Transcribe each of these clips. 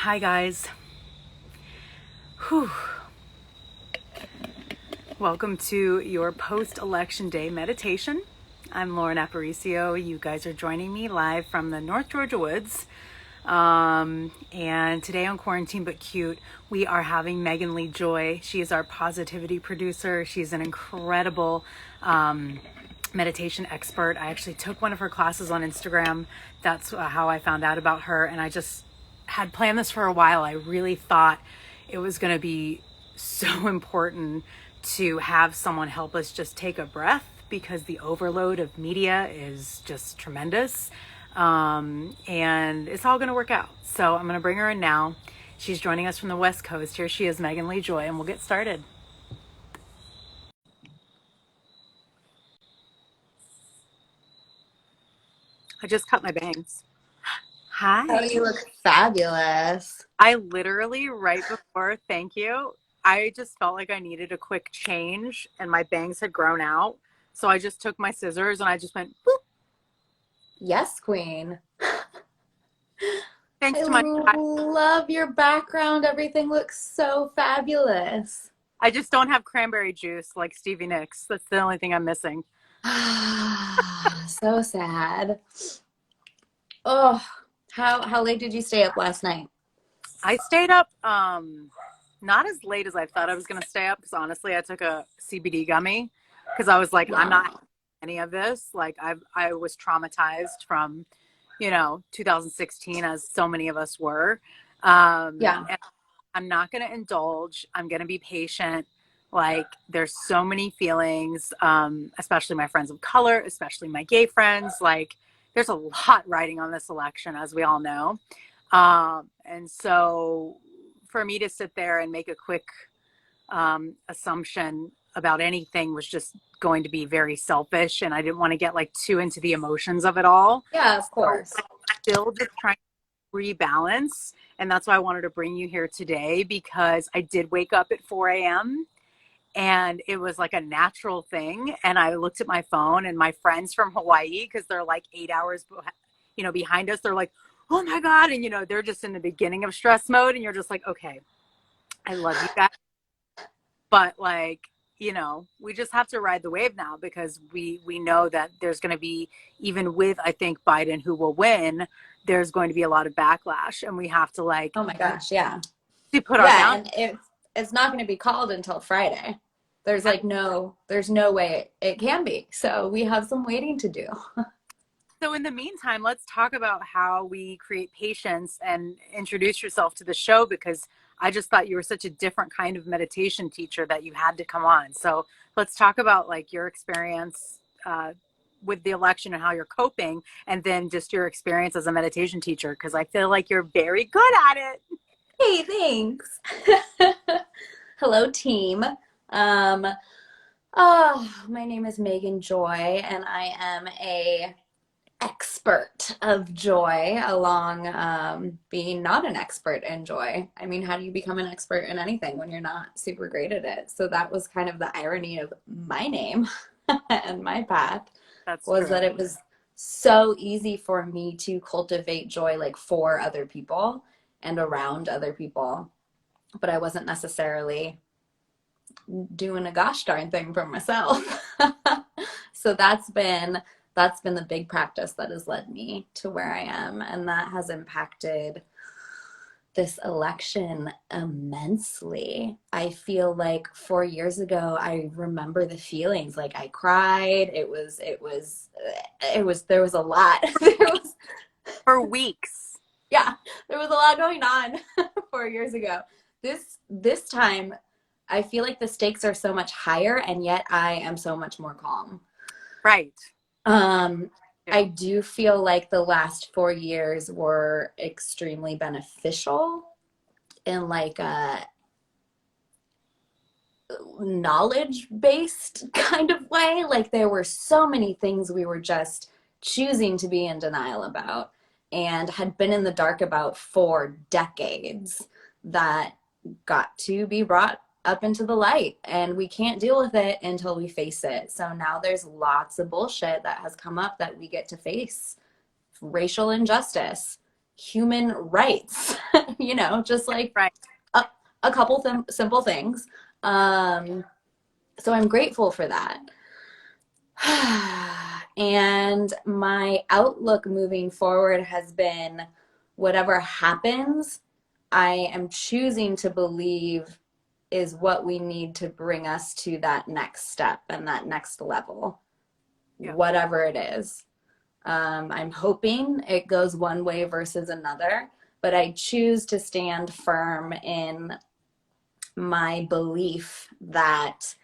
Hi, guys. Whew. Welcome to your post-election day meditation. I'm Lauren Aparicio. You guys are joining me live from the North Georgia woods. And today on Quarantine But Cute, we are having Megan Lee Joy. She is our positivity producer. She's an incredible meditation expert. I actually took one of her classes on Instagram. That's how I found out about her. And I just had planned this for a while. I really thought it was going to be so important to have someone help us just take a breath because the overload of media is just tremendous. And it's all going to work out. So I'm going to bring her in now. She's joining us from the West Coast. Here she is, Megan Lee Joy, and we'll get started. I just cut my bangs. Oh, Hi. you look fabulous. I literally, right before, thank you, I just felt like I needed a quick change and my bangs had grown out. So I just took my scissors and I just went, boop, Yes, queen. thanks I to my, love your background. Everything looks so fabulous. I just don't have cranberry juice like Stevie Nicks. That's the only thing I'm missing. So sad. Oh, how late did you stay up last night? I stayed up, not as late as I thought I was going to stay up because honestly, I took a CBD gummy because I was like, I'm not having Wow. any of this. Like I was traumatized from, 2016 as so many of us were. Yeah. And I'm not going to indulge. I'm going to be patient. Like there's so many feelings, especially my friends of color, especially my gay friends. Like there's a lot riding on this election, as we all know. And so for me to sit there and make a quick assumption about anything was just going to be very selfish. And I didn't want to get like too into the emotions of it all. Yeah, of So course. I'm still just trying to rebalance. And that's why I wanted to bring you here today because I did wake up at 4 a.m. and it was like a natural thing. And I looked at my phone and my friends from Hawaii, because they're like 8 hours, behind us, they're like, oh my God. And, they're just in the beginning of stress mode. And you're just like, okay, I love you guys. But like, we just have to ride the wave now because we know that there's going to be, even with, I think, Biden, who will win, there's going to be a lot of backlash. And we have to like, Oh my gosh, yeah. to put our Yeah, boundaries. and it's not going to be called until Friday. There's no way it can be. So we have some waiting to do. So in the meantime, let's talk about how we create patience and introduce yourself to the show because I just thought you were such a different kind of meditation teacher that you had to come on. So let's talk about like your experience with the election and how you're coping, and then just your experience as a meditation teacher because I feel like you're very good at it. Hey, thanks. Hello, team. Um, my name is Megan Joy, and I am a expert of joy, along being not an expert in joy. I mean, how do you become an expert in anything when you're not super great at it? So that was kind of the irony of my name and my path, That's was true. that it was so easy for me to cultivate joy like for other people and around other people, but I wasn't necessarily doing a gosh darn thing for myself. So that's been the big practice that has led me to where I am, and that has impacted this election immensely. I feel like 4 years ago, I remember the feelings. Like I cried. There was a lot. There was, For weeks. yeah, there was a lot going on 4 years ago. This time, I feel like the stakes are so much higher, and yet I am so much more calm. Right. Um, Yeah. I do feel like the last 4 years were extremely beneficial in like a knowledge based kind of way. Like there were so many things we were just choosing to be in denial about and had been in the dark about for decades that got to be brought up into the light, and we can't deal with it until we face it. So now there's lots of bullshit that has come up that we get to face. Racial injustice, human rights, just like Right. a, a couple simple things. Um, so I'm grateful for that. And my outlook moving forward has been whatever happens, I am choosing to believe is what we need to bring us to that next step and that next level, Yeah. whatever it is. I'm hoping it goes one way versus another, but I choose to stand firm in my belief that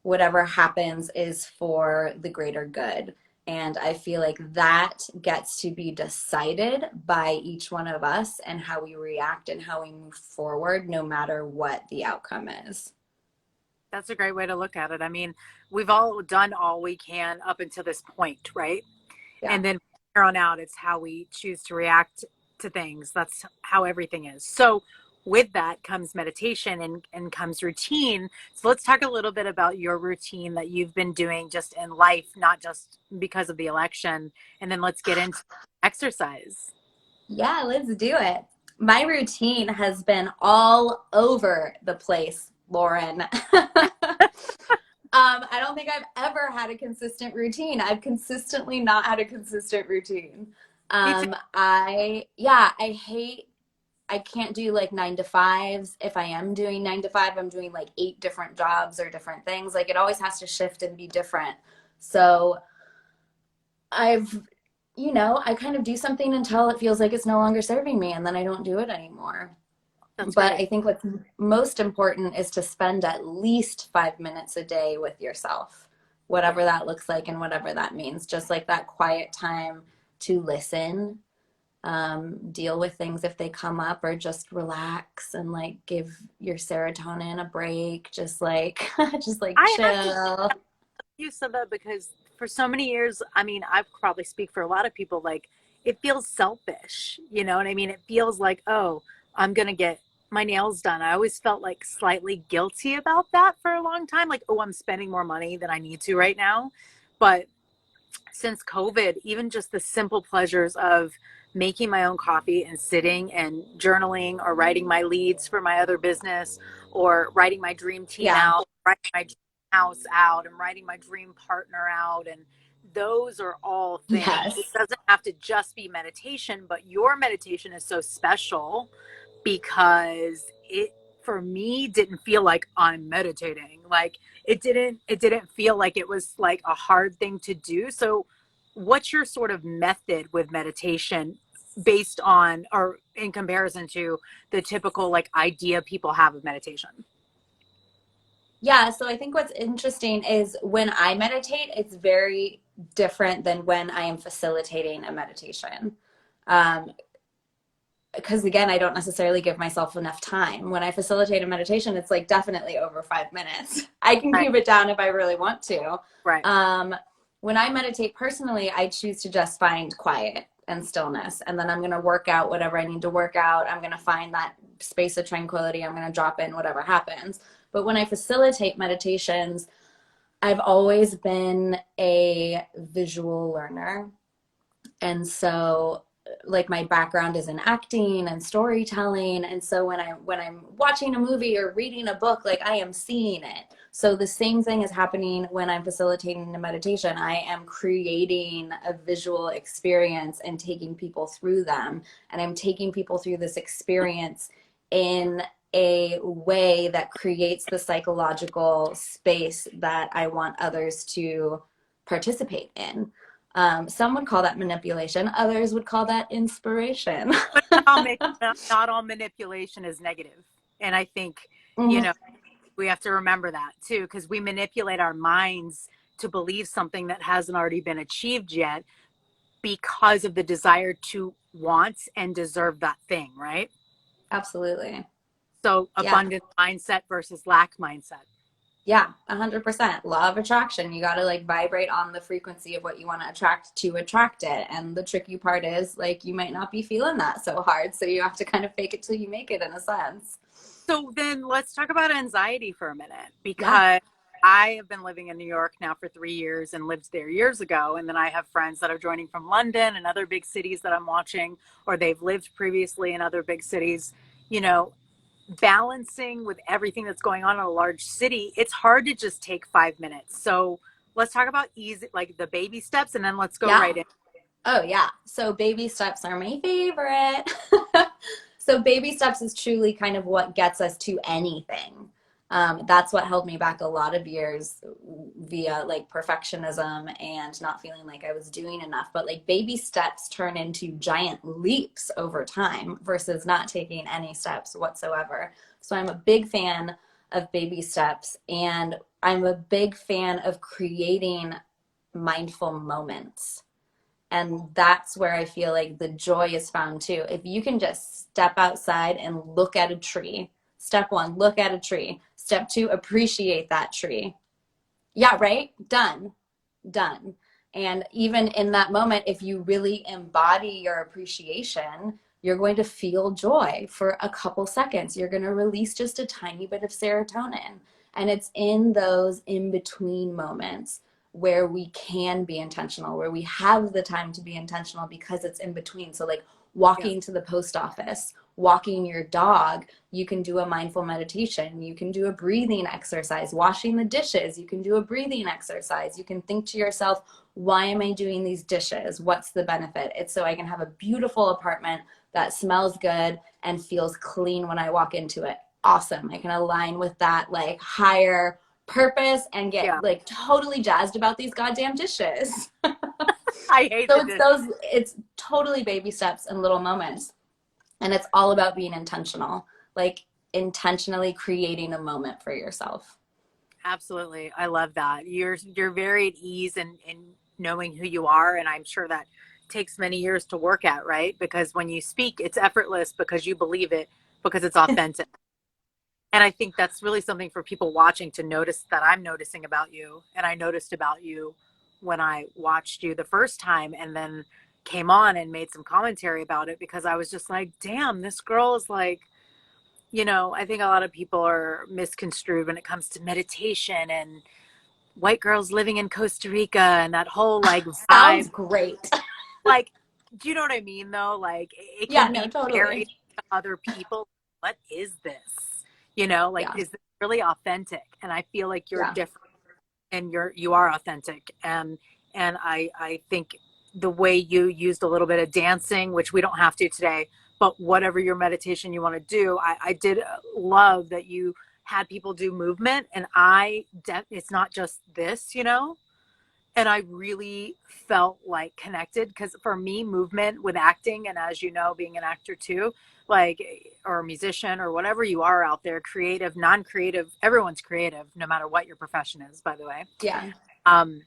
whatever happens is for the greater good. And I feel like that gets to be decided by each one of us and how we react and how we move forward, no matter what the outcome is. That's a great way to look at it. I mean, we've all done all we can up until this point, right? Yeah. And then from here on out, it's how we choose to react to things. That's how everything is. So with that comes meditation and comes routine. So let's talk a little bit about your routine that you've been doing just in life, not just because of the election. And then let's get into exercise. Yeah, let's do it. My routine has been all over the place, Lauren. I don't think I've ever had a consistent routine. I've consistently not had a consistent routine. Me too. I hate, I can't do like 9 to 5s. If I am doing 9 to 5, I'm doing like 8 different jobs or different things. Like it always has to shift and be different. So I've, I kind of do something until it feels like it's no longer serving me and then I don't do it anymore. That's But great. I think what's most important is to spend at least 5 minutes a day with yourself, Yeah. whatever that looks like and whatever that means. Just like that quiet time to listen, deal with things if they come up, or just relax and like give your serotonin a break. Just like, just like I have to chill. you said that because for so many years, I mean, I probably speak for a lot of people, like it feels selfish. You know what I mean? It feels like, oh, I'm going to get my nails done. I always felt like slightly guilty about that for a long time. Like, oh, I'm spending more money than I need to right now. But since COVID, even just the simple pleasures of making my own coffee and sitting and journaling or writing my leads for my other business or writing my dream team Yeah. out, writing my dream house out and writing my dream partner out. And those are all things. It Yes. doesn't have to just be meditation, but your meditation is so special because it for me didn't feel like I'm meditating. Like it didn't feel like it was like a hard thing to do. So what's your sort of method with meditation based on or in comparison to the typical like idea people have of meditation? Yeah, so I think what's interesting is when I meditate, it's very different than when I am facilitating a meditation. Um, because again, I don't necessarily give myself enough time. When I facilitate a meditation, it's like definitely over 5 minutes. I can Right. keep it down if I really want to. Right. Um, when I meditate personally, I choose to just find quiet and stillness. And then I'm going to work out whatever I need to work out. I'm going to find that space of tranquility. I'm going to drop in whatever happens. But when I facilitate meditations, I've always been a visual learner. And so like my background is in acting and storytelling, and so when I'm watching a movie or reading a book, like I am seeing it. So the same thing is happening when I'm facilitating a meditation. I am creating a visual experience and taking people through them, and I'm taking people through this experience in a way that creates the psychological space that I want others to participate in. Some would call that manipulation. Others would call that inspiration. But not all manipulation is negative. And I think, you Mhm. know, we have to remember that too, because we manipulate our minds to believe something that hasn't already been achieved yet because of the desire to want and deserve that thing, right? Absolutely. So Yeah. abundant mindset versus lack mindset. Yeah. 100%. Law of attraction. You got to like vibrate on the frequency of what you want to attract it. And the tricky part is like you might not be feeling that so hard. So you have to kind of fake it till you make it in a sense. So then let's talk about anxiety for a minute Yeah. because I have been living in New York now for 3 years and lived there years ago. And then I have friends that are joining from London and other big cities that I'm watching, or they've lived previously in other big cities. You know, balancing with everything that's going on in a large city, it's hard to just take 5 minutes. So let's talk about easy, like the baby steps, and then let's go Yeah. right in. Oh, yeah. So baby steps are my favorite. So baby steps is truly kind of what gets us to anything. That's what held me back a lot of years via like perfectionism and not feeling like I was doing enough. But like baby steps turn into giant leaps over time versus not taking any steps whatsoever. So I'm a big fan of baby steps, and I'm a big fan of creating mindful moments. And that's where I feel like the joy is found too. If you can just step outside and look at a tree. Step one, look at a tree. Step two, appreciate that tree. Yeah, right? Done. Done. And even in that moment, if you really embody your appreciation, you're going to feel joy for a couple seconds. You're going to release just a tiny bit of serotonin. And it's in those in between moments where we can be intentional, where we have the time to be intentional because it's in between. So, like Yes. walking to the post office, walking your dog, you can do a mindful meditation. You can do a breathing exercise. Washing the dishes, you can do a breathing exercise. You can think to yourself, why am I doing these dishes? What's the benefit? It's so I can have a beautiful apartment that smells good and feels clean when I walk into it. Awesome. I can align with that like higher purpose and Yeah. get like totally jazzed about these goddamn dishes. I hate So the it's dish. those, it's totally baby steps and little moments. And it's all about being intentional, like intentionally creating a moment for yourself. Absolutely. I love that. You're very at ease in knowing who you are. And I'm sure that takes many years to work at, right? Because when you speak, it's effortless because you believe it, because it's authentic. And I think that's really something for people watching to notice that I'm noticing about you. And I noticed about you when I watched you the first time and then came on and made some commentary about it because I was just like, damn, this girl is like, I think a lot of people are misconstrued when it comes to meditation and white girls living in Costa Rica and that whole like Sounds vibe. great. Like, do you know what I mean though? Like, it Yeah, can no, be scary totally. to other people. What is this? Like, Yeah, is this really authentic? And I feel like you're yeah, different and you are authentic. And I think the way you used a little bit of dancing, which we don't have to today, but whatever your meditation you want to do, I did love that you had people do movement, and it's not just this, and I really felt like connected because for me, movement with acting, and as you know, being an actor too, like, or a musician or whatever you are out there, creative, non creative, everyone's creative, no matter what your profession is, by the way. yeah, Um,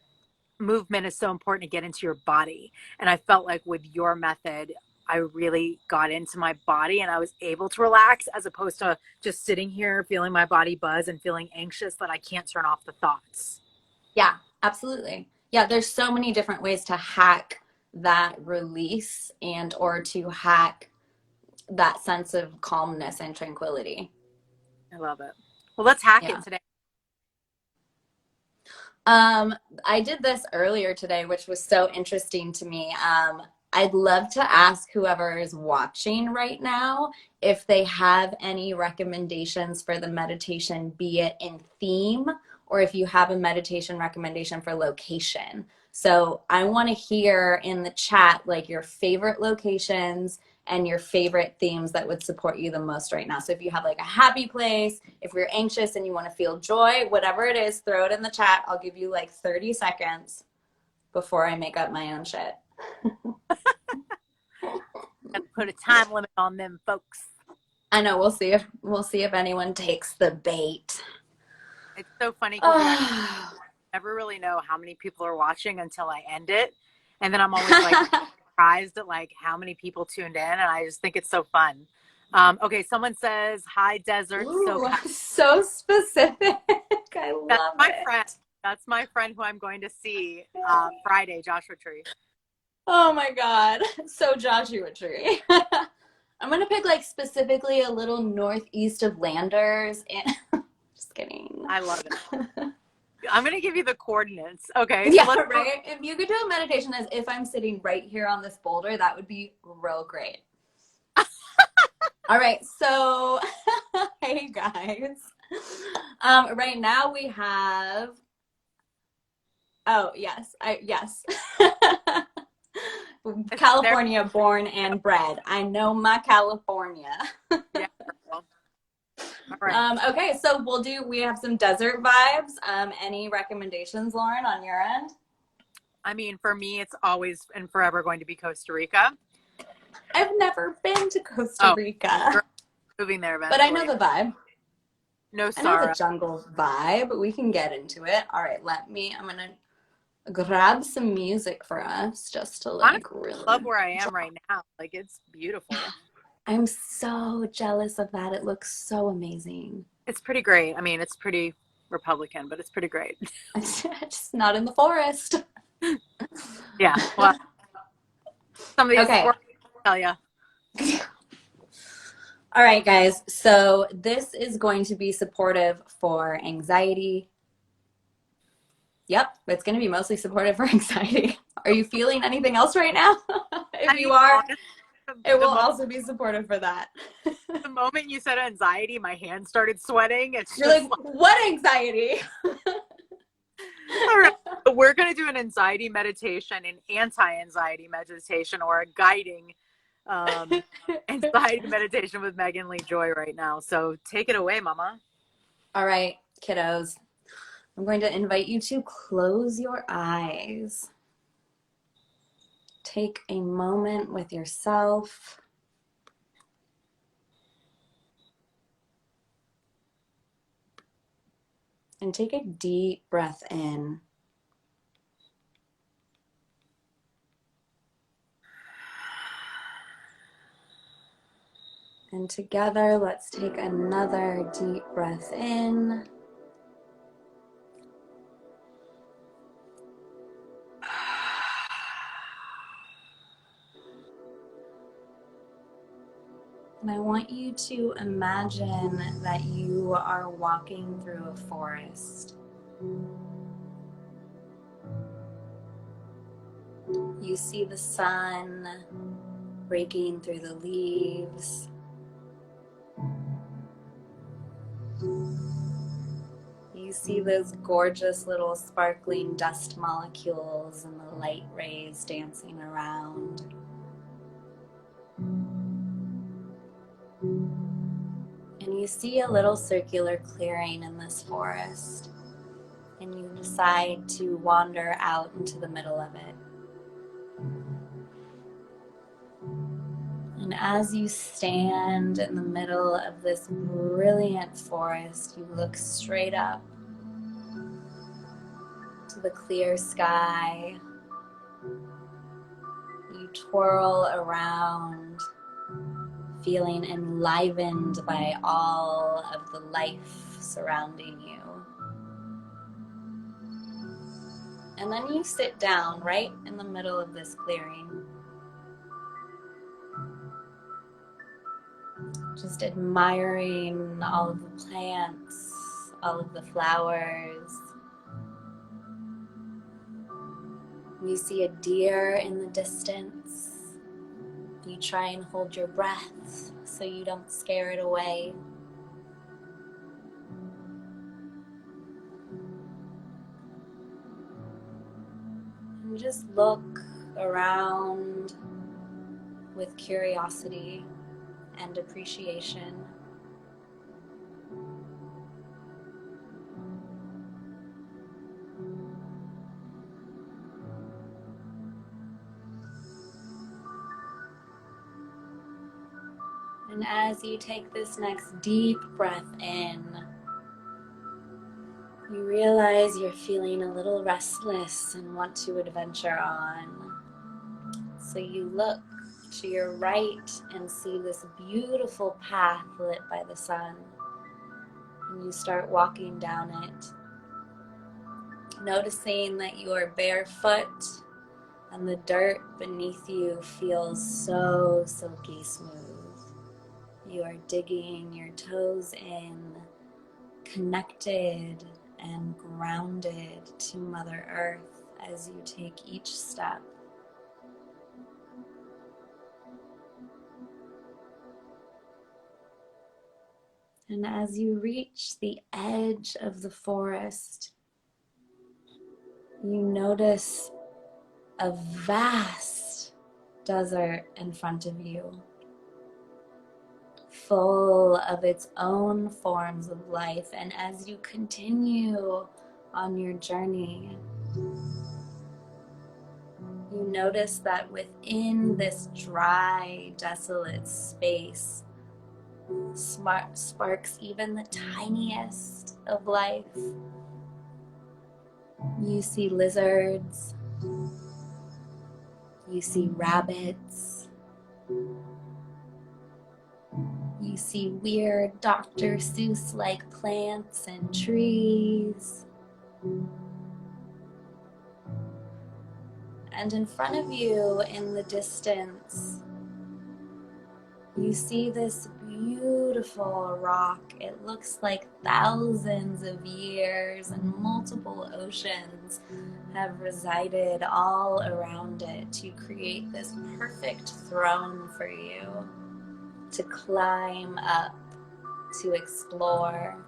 Movement is so important to get into your body. And I felt like with your method, I really got into my body and I was able to relax as opposed to just sitting here feeling my body buzz and feeling anxious that I can't turn off the thoughts. yeah, absolutely. Yeah, there's so many different ways to hack that release and or to hack that sense of calmness and tranquility. I love it. Well, let's hack it Yeah. today. Um, I did this earlier today, which was so interesting to me. I'd love to ask whoever is watching right now if they have any recommendations for the meditation, be it in theme or if you have a meditation recommendation for location. So I want to hear in the chat like your favorite locations and your favorite themes that would support you the most right now. So if you have like a happy place, if you're anxious and you want to feel joy, whatever it is, throw it in the chat. I'll give you like 30 seconds before I make up my own shit. And put a time limit on them, folks. I know we'll see if anyone takes the bait. It's so funny because you Oh. never really know how many people are watching until I end it. And then I'm always like surprised at like how many people tuned in. And I just think it's so fun. Okay, someone says, hi, desert, Ooh, SoCal. so specific. I That's love my friend. it. That's my friend who I'm going to see Friday, Joshua Tree. Oh my God. So Joshua Tree. I'm gonna pick like specifically a little northeast of Landers and just kidding. I love it. I'm gonna give you the coordinates. Okay, so Yeah, let's go. right. If you could do a meditation as if I'm sitting right here on this boulder, that would be real great. All right, so hey guys. Right now we have. Oh yes, yes. There. California born and bred. I know my California. Yeah. Girl. All right. Okay, so we have some desert vibes. Any recommendations, Lauren, on your end? I mean, for me, it's always and forever going to be Costa Rica. I've never been to Costa Oh, Rica, we're moving there but I know eventually. the vibe. No I know the sorrow. jungle vibe. We can get into it. All right, I'm gonna grab some music for us just to Honestly, like I love really. where I am right now. Like it's beautiful. I'm so jealous of that. It looks so amazing. It's pretty great. I mean, it's pretty Republican, but it's pretty great. Just not in the forest. Yeah. Well, some of these Okay. squirrels, I tell you. All right, guys. So this is going to be supportive for anxiety. Yep, it's going to be mostly supportive for anxiety. Are you feeling anything else right now? If I you mean, are, honestly, it the, will mo- also be supportive for that. the moment you said anxiety, my hands started sweating. It's You're just like, like, what anxiety? all right. But we're going to do an anxiety meditation, an anti-anxiety meditation, or a guiding anxiety meditation with Megan Lee Joy right now. So take it away, Mama. All right, kiddos. I'm going to invite you to close your eyes. Take a moment with yourself. And take a deep breath in. And together, let's take another deep breath in. And I want you to imagine that you are walking through a forest. You see the sun breaking through the leaves. You see those gorgeous little sparkling dust molecules and the light rays dancing around. And you see a little circular clearing in this forest. And you decide to wander out into the middle of it. And as you stand in the middle of this brilliant forest, you look straight up to the clear sky. You twirl around, feeling enlivened by all of the life surrounding you. And then you sit down right in the middle of this clearing, just admiring all of the plants, all of the flowers. You see a deer in the distance. You try and hold your breath so you don't scare it away. And just look around with curiosity and appreciation. And as you take this next deep breath in, you realize you're feeling a little restless and want to adventure on. So you look to your right and see this beautiful path lit by the sun. And you start walking down it, noticing that you are barefoot and the dirt beneath you feels so silky smooth. You are digging your toes in, connected and grounded to Mother Earth as you take each step. And as you reach the edge of the forest, you notice a vast desert in front of you, full of its own forms of life. And as you continue on your journey, you notice that within this dry, desolate space sparks even the tiniest of life. You see lizards, you see rabbits, you see weird Dr. Seuss-like plants and trees. And in front of you in the distance, you see this beautiful rock. It looks like thousands of years and multiple oceans have resided all around it to create this perfect throne for you to climb up, to explore.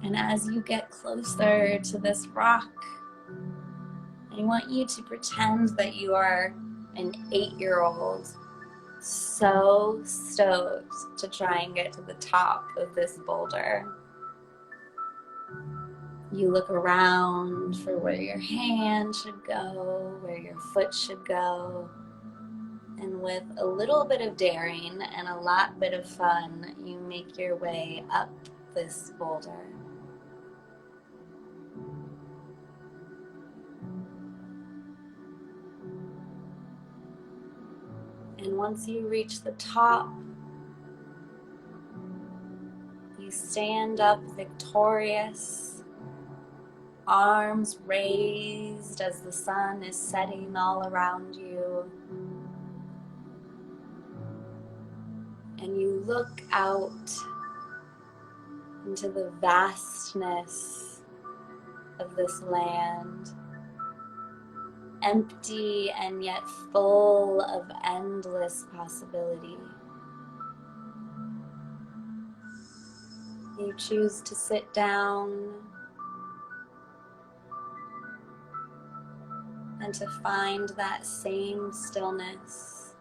And as you get closer to this rock, I want you to pretend that you are an 8-year-old, so stoked to try and get to the top of this boulder. You look around for where your hand should go, where your foot should go, and with a little bit of daring and a bit of fun, you make your way up this boulder. And once you reach the top, you stand up victorious, arms raised as the sun is setting all around you. And you look out into the vastness of this land, empty and yet full of endless possibility. You choose to sit down and to find that same stillness,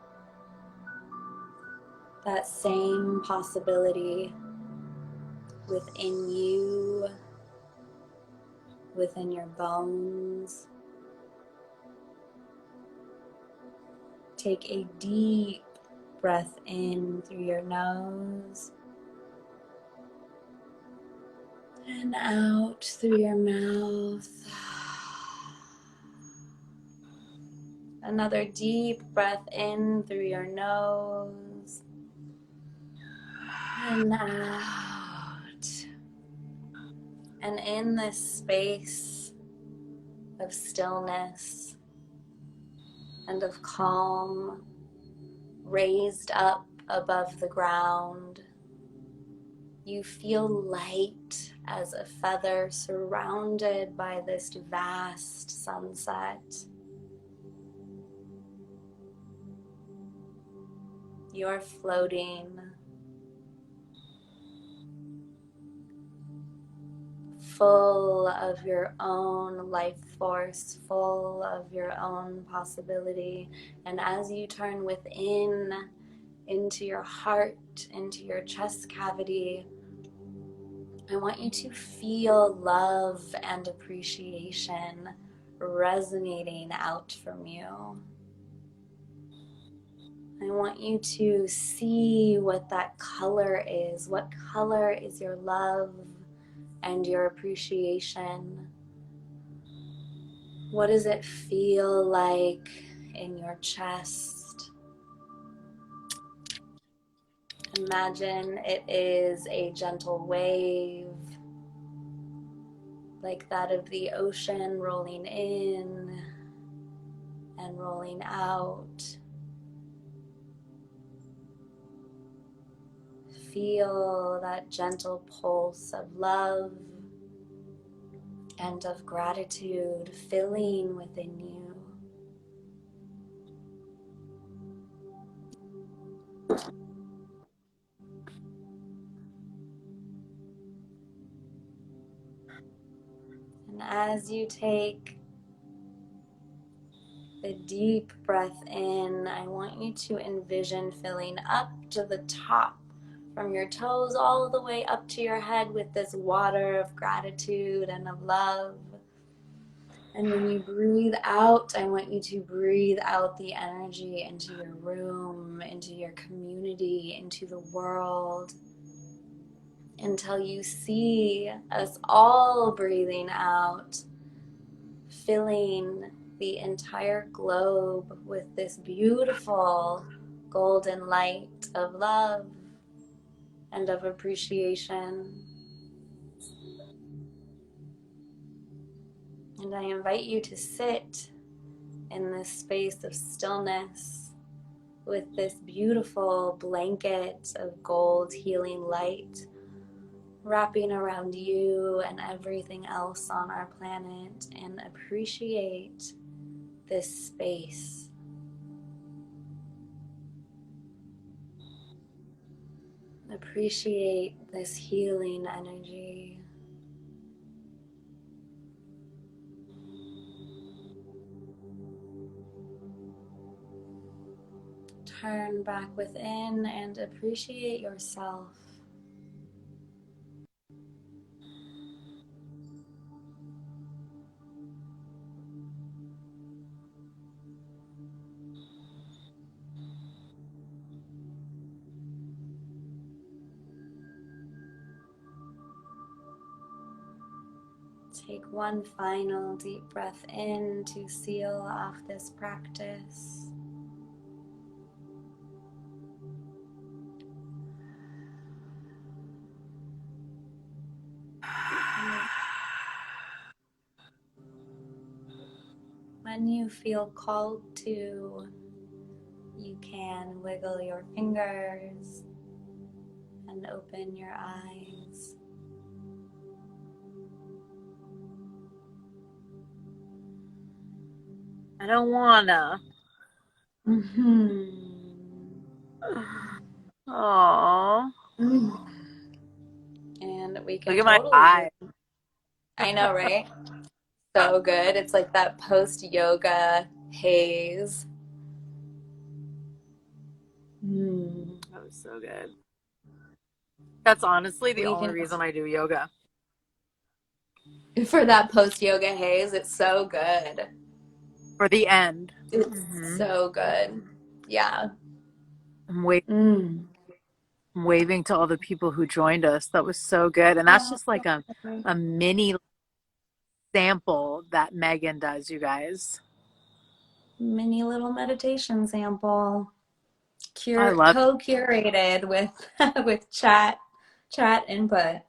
that same possibility within you, within your bones. Take a deep breath in through your nose and out through your mouth. Another deep breath in through your nose and out. And in this space of stillness and of calm, raised up above the ground, you feel light as a feather surrounded by this vast sunset. You're floating, full of your own life force, full of your own possibility. And as you turn within, into your heart, into your chest cavity, I want you to feel love and appreciation resonating out from you. I want you to see what that color is. What color is your love and your appreciation? What does it feel like in your chest? Imagine it is a gentle wave, like that of the ocean, rolling in and rolling out. Feel that gentle pulse of love and of gratitude filling within you. And as you take the deep breath in, I want you to envision filling up to the top from your toes all the way up to your head with this water of gratitude and of love. And when you breathe out, I want you to breathe out the energy into your room, into your community, into the world, until you see us all breathing out, filling the entire globe with this beautiful golden light of love and of appreciation. And I invite you to sit in this space of stillness with this beautiful blanket of gold healing light wrapping around you and everything else on our planet, and appreciate this space. Appreciate this healing energy. Turn back within and appreciate yourself. Take one final deep breath in to seal off this practice. When you feel called to, you can wiggle your fingers and open your eyes. I don't wanna. Oh, And we look can at my totally do. eyes. I know, right? So good. It's like that post yoga haze. That was so good. That's honestly the We only can, reason I do yoga. for that post yoga haze, it's so good. For the end. It's Hmm. so good. Yeah. I'm Mm. waving to all the people who joined us. That was so good. And that's Oh, just like a mini sample that Megan does, you guys. mini little meditation sample. I love it. Co-curated with with chat input.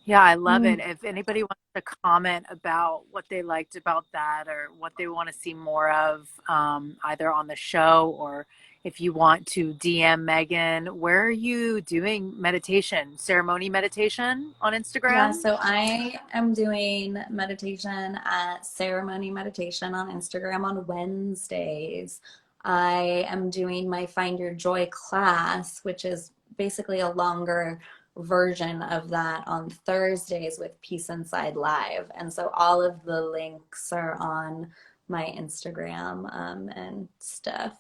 Yeah, I love it. Mm. If anybody wants to comment about what they liked about that or what they want to see more of, either on the show or if you want to DM Megan, where are you doing meditation, ceremony meditation on Yeah, Instagram? so I am doing meditation at Ceremony Meditation on Instagram on Wednesdays. I am doing my Find Your Joy class, which is basically a longer version of that, on Thursdays with Peace Inside Live. And so all of the links are on my Instagram and stuff.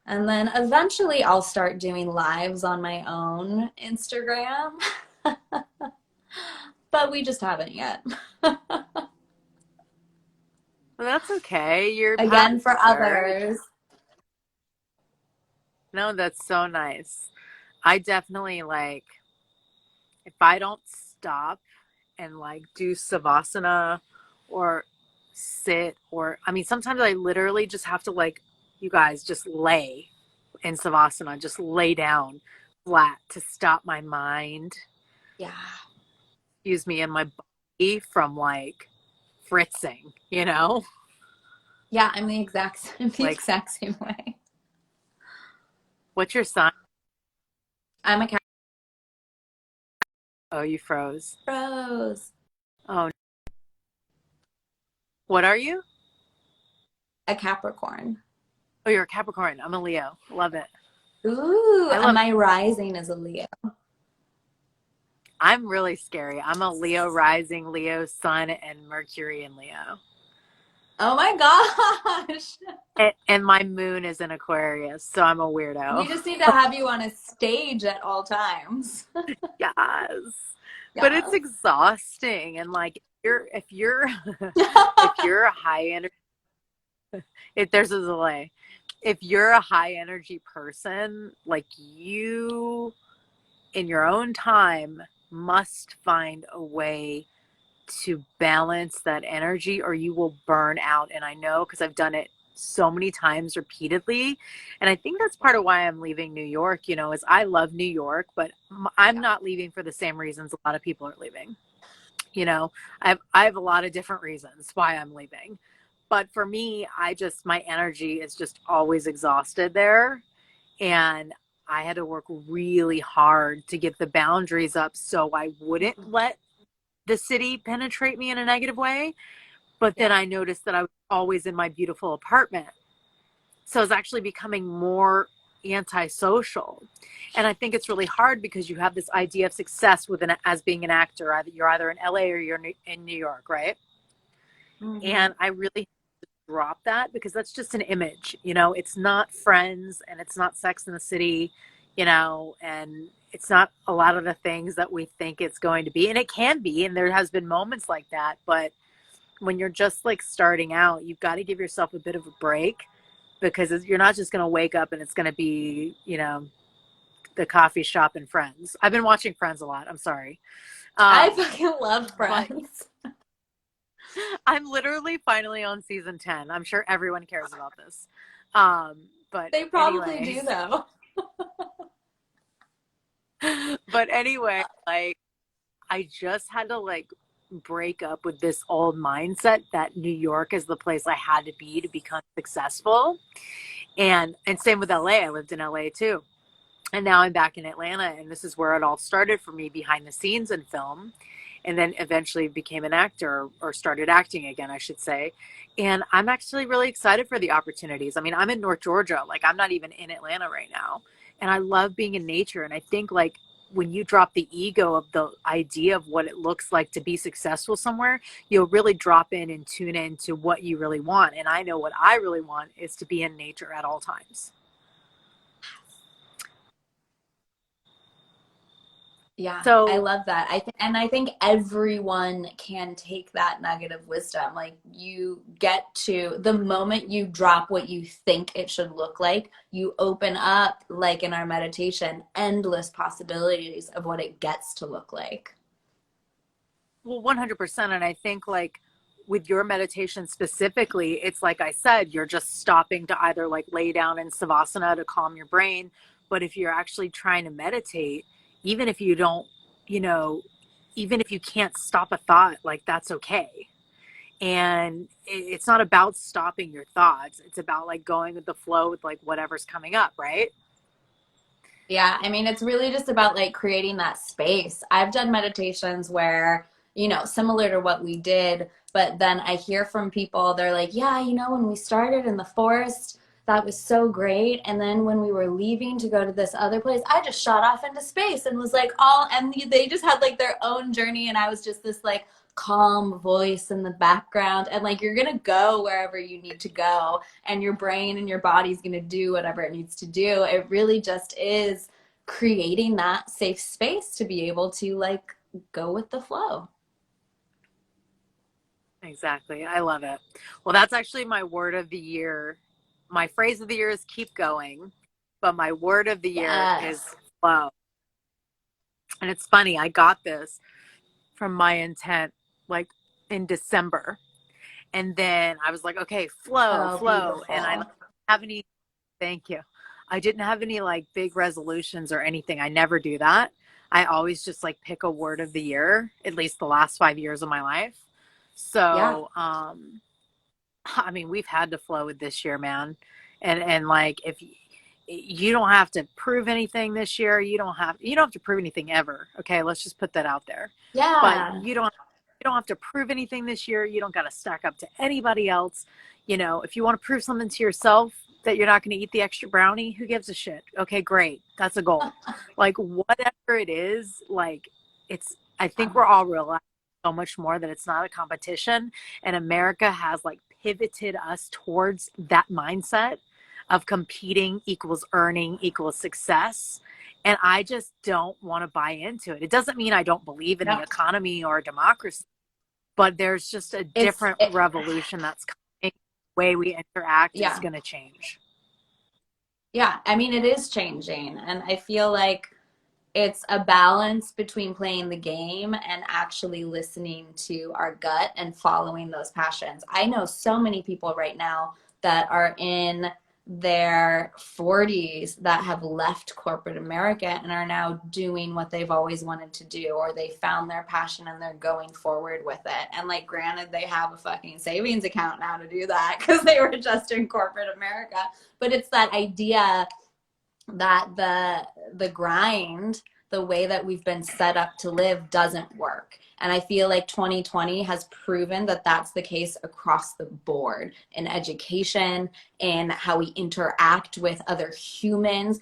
And then eventually I'll start doing lives on my own Instagram. But we just haven't yet. Well, that's okay. You're past Again, for there. others. No, that's so nice. I definitely like, if I don't stop and like do savasana or sit, or I mean sometimes I literally just have to, like, you guys, just lay in savasana, just lay down flat to stop my mind, Yeah. excuse me, and my body from like fritzing, you know? Yeah, I'm the Like, exact same way. what's your sign? I'm a Oh, you froze. Capricorn. Oh, what are you? A Capricorn. Oh, you're a Capricorn. I'm a Leo. Love it. Ooh, I and love my rising is a Leo. I'm really scary. I'm a Leo rising, Leo sun, and Mercury in Leo. Oh my gosh. And my moon is in Aquarius, so I'm a weirdo. We just need to have you on a stage at all times. Yes. But it's Yes. exhausting. And like if you're if you're a high energy, if there's a delay. If you're a high energy person, like you in your own time must find a way to balance that energy or you will burn out. And I know because I've done it so many times repeatedly. And I think that's part of why I'm leaving New York, is I love New York, but I'm Yeah. not leaving for the same reasons a lot of people are leaving. You know, I have a lot of different reasons why I'm leaving. But for me, my energy is just always exhausted there. And I had to work really hard to get the boundaries up so I wouldn't let the city penetrate me in a negative way. But then Yeah. I noticed that I was always in my beautiful apartment. So I was actually becoming more antisocial. And I think it's really hard because you have this idea of success as being an actor. You're either in LA or you're in New York, right? Hmm. And I really drop that because that's just an image. It's not Friends and it's not Sex in the City, and it's not a lot of the things that we think it's going to be. And it can be, and there has been moments like that, but when you're just like starting out, you've got to give yourself a bit of a break because you're not just going to wake up and it's going to be, the coffee shop and Friends. I've been watching Friends a lot. I'm sorry. I Um, fucking love but Friends. I'm literally finally on season 10. I'm sure everyone cares about this. Um, but They probably do anyways, though. like I just had to like break up with this old mindset that New York is the place I had to become successful. And same with LA. I lived in LA too. And now I'm back in Atlanta, and this is where it all started for me behind the scenes in film, and then eventually became an actor or started acting again, I should say. And I'm actually really excited for the opportunities. I mean, I'm in North Georgia, like I'm not even in Atlanta right now, and I love being in nature. And I think like when you drop the ego of the idea of what it looks like to be successful somewhere, you'll really drop in and tune in to what you really want. And I know what I really want is to be in nature at all times. Yeah, I So, love that. I think everyone can take that nugget of wisdom. Like you get to the moment you drop what you think it should look like, you open up, like in our meditation, endless possibilities of what it gets to look like. well, 100%. And I think, like, with your meditation specifically, it's like I said, you're just stopping to either like lay down in savasana to calm your brain. But if you're actually trying to meditate, even if you don't, you know, even if you can't stop a thought, like, that's okay. And it's not about stopping your thoughts, it's about like going with the flow with like whatever's coming up, right? Yeah, I mean, it's really just about like creating that space. I've done meditations where, similar to what we did, but then I hear from people, they're like, yeah, when we started in the forest, that was so great. And then when we were leaving to go to this other place, I just shot off into space and was like, and they just had like their own journey. And I was just this like calm voice in the background. And like, you're going to go wherever you need to go and your brain and your body's going to do whatever it needs to do. It really just is creating that safe space to be able to like go with the flow. Exactly. I love it. Well, that's actually my word of the year. My phrase of the year is keep going, but my word of the year is Yes. flow. And it's funny, I got this from my intent like in December. And then I was like, okay, flow, Oh, flow. And I beautiful. don't have any, thank you. I didn't have any like big resolutions or anything. I never do that. I always just like pick a word of the year, at least the last 5 years of my life. Yeah. So, I mean, we've had to flow with this year, man. And like, if you don't have to prove anything this year. You don't have to prove anything ever. Okay, let's just put that out there. But Yeah. you don't have to prove anything this year. You don't got to stack up to anybody else. If you want to prove something to yourself that you're not going to eat the extra brownie, who gives a shit? Okay, great. That's a goal. Like whatever it is, like I think we're all realizing so much more that it's not a competition, and America has like pivoted us towards that mindset of competing equals earning equals success. And I just don't want to buy into it. It doesn't mean I don't believe in the No. economy or democracy, but there's just a It's different revolution that's coming. The way we interact is yeah. going to change. Yeah. I mean, it is changing. And I feel like it's a balance between playing the game and actually listening to our gut and following those passions. I know so many people right now that are in their 40s that have left corporate America and are now doing what they've always wanted to do, or they found their passion and they're going forward with it. And like, granted, they have a fucking savings account now to do that because they were just in corporate America. But it's that idea that the grind, the way that we've been set up to live, doesn't work. And I feel like 2020 has proven that that's the case across the board, in education, in how we interact with other humans,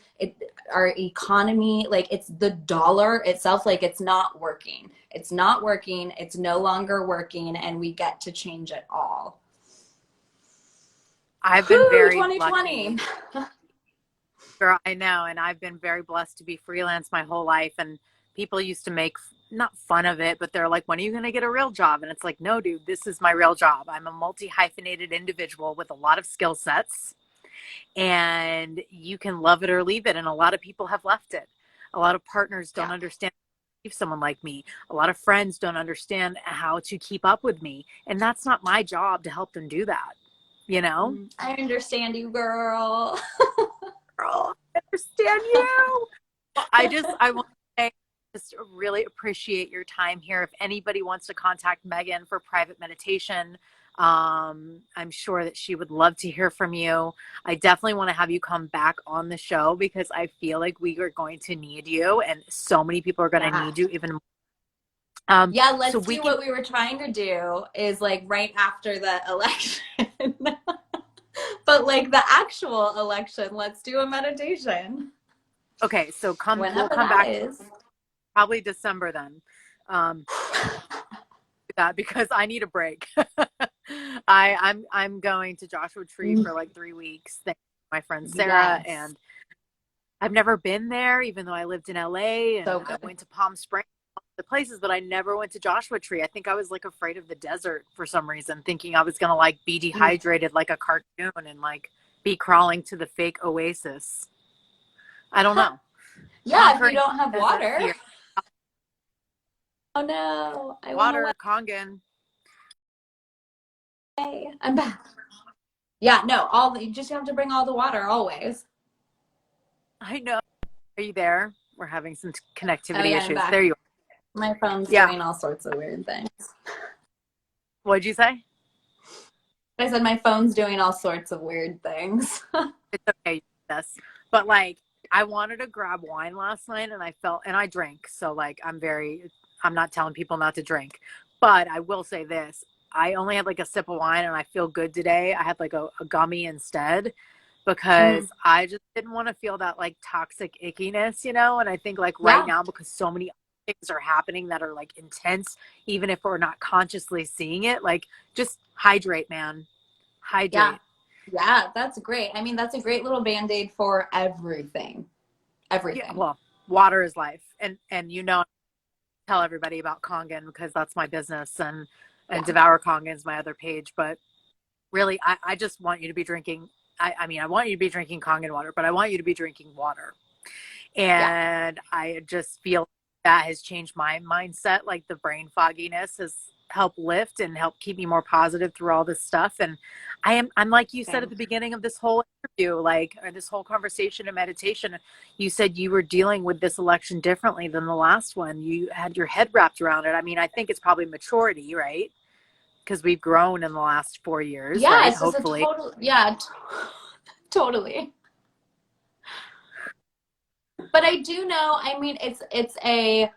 our economy. Like, it's the dollar itself, like, it's not working. It's not working. It's no longer working, and we get to change it all. I've been Whew, very 2020. lucky. Girl, I know, and I've been very blessed to be freelance my whole life. And people used to make not fun of it, but they're like, "When are you going to get a real job?" And it's like, "No, dude, this is my real job. I'm a multi-hyphenated individual with a lot of skill sets, and you can love it or leave it." And a lot of people have left it. A lot of partners don't Yeah. understand someone like me. A lot of friends don't understand how to keep up with me, and that's not my job to help them do that. You know? I understand you, girl. Girl, I understand you. I want to say, just really appreciate your time here. If anybody wants to contact Megan for private meditation, I'm sure that she would love to hear from you. I definitely want to have you come back on the show because I feel like we are going to need you, and so many people are going to Yeah. need you even more. Yeah, So let's we do can, what we were trying to do is like right after the election. But like the actual election, let's do a meditation. okay, so we'll Whenever come that back is. probably December then. Um, that because I need a break. I'm going to Joshua Tree for like 3 weeks. Thanks to my friend Sarah, Yes. and I've never been there, even though I lived in LA and So I good. went to Palm Springs, the places, but I never went to Joshua Tree. I think I was like afraid of the desert for some reason, thinking I was gonna like be dehydrated like a cartoon and like be crawling to the fake oasis. I don't know. Yeah, if you Conquering don't have desert water. fear. Oh no, I went away. Water, Kangen. I'm back. Yeah, no, you just have to bring all the water always. I know. Are you there? We're having some Oh connectivity yeah, I'm issues. back. There you are. My phone's Yeah. doing all sorts of weird things. What'd you say? I said my phone's doing all sorts of weird things. It's okay. Yes. But like, I wanted to grab wine last night and I drank. So like, I'm not telling people not to drink, but I will say this. I only had like a sip of wine and I feel good today. I had like a gummy instead because Mm. I just didn't want to feel that like toxic ickiness, you know? And I think like right Yeah, now, because so many things are happening that are like intense, even if we're not consciously seeing it, like just hydrate, man. yeah, Hydrate. yeah, that's great. I mean, that's a great little band-aid for everything. Yeah, Everything. well, water is life, and tell everybody about Kangen because that's my business, and Yeah, Devour Kangen is my other page. But really, I just want you to be drinking. I mean, I want you to be drinking Kangen water, but I want you to be drinking water. yeah, And I just feel that has changed my mindset. Like the brain fogginess has helped lift and help keep me more positive through all this stuff. And I'm like you said at same. the beginning of this whole interview, like, or this whole conversation and meditation, you said you were dealing with this election differently than the last one. You had your head wrapped around it. I mean, I think it's probably maturity, right? Because we've grown in the last 4 years, Yeah, right? it's just a Hopefully. total, yeah, totally. But I do know, I mean, it's a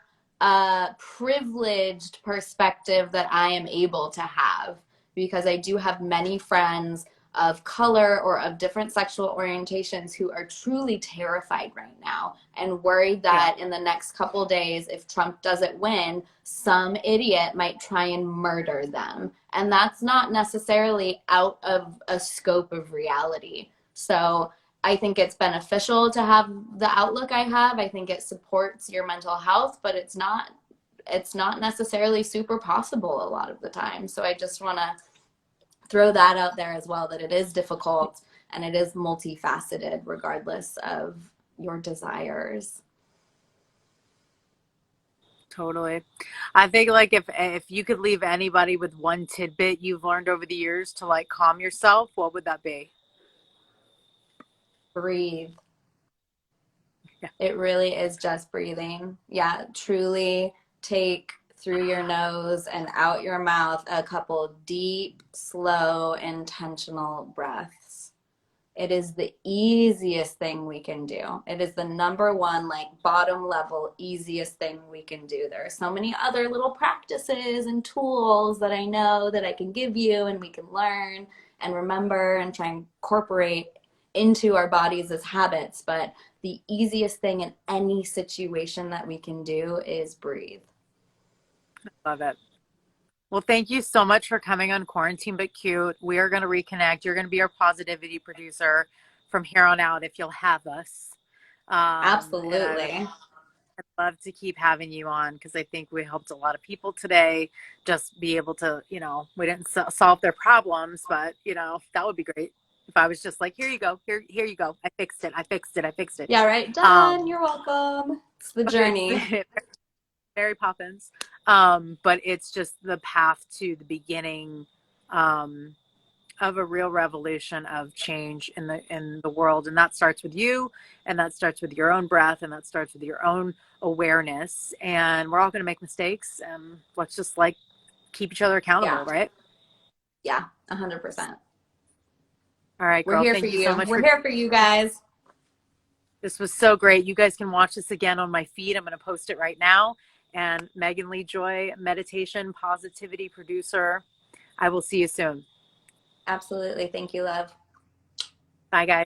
privileged perspective that I am able to have because I do have many friends of color or of different sexual orientations who are truly terrified right now and worried Yeah. that in the next couple days, if Trump doesn't win, some idiot might try and murder them. And that's not necessarily out of a scope of reality. So I think it's beneficial to have the outlook I have. I think it supports your mental health, but it's not necessarily super possible a lot of the time. So I just want to throw that out there as well, that it is difficult and it is multifaceted regardless of your desires. Totally. I think like if you could leave anybody with one tidbit you've learned over the years to like calm yourself, what would that be? Breathe. Yeah. It really is just breathing. Yeah, truly take through your nose and out your mouth a couple deep, slow, intentional breaths. It is the easiest thing we can do. It is the number one, like bottom level, easiest thing we can do. There are so many other little practices and tools that I know that I can give you and we can learn and remember and try and incorporate into our bodies as habits. But the easiest thing in any situation that we can do is breathe. Love it. Well, thank you so much for coming on Quarantine But Cute. We are going to reconnect. You're going to be our positivity producer from here on out if you'll have us. And Absolutely. I'd love to keep having you on because I think we helped a lot of people today just be able to, we didn't solve their problems, but, that would be great if I was just like, here you go, here you go. I fixed it. I fixed it. I fixed it. Yeah, right. Done. Um, You're welcome. It's the but it's journey. Mary Poppins. But it's just the path to the beginning um, of a real revolution of change in the world, and that starts with you, and that starts with your own breath, and that starts with your own awareness. And we're all going to make mistakes, and let's just like keep each other accountable, Yeah. right? Yeah. 100%. All right, We're girl. here for Thank you so you. much We're for here for you guys. this. Was so great. You guys can watch this again on my feed. I'm going to post it right now. And Megan Lee Joy, meditation positivity producer. I will see you soon. Absolutely. Thank you, love. Bye, guys.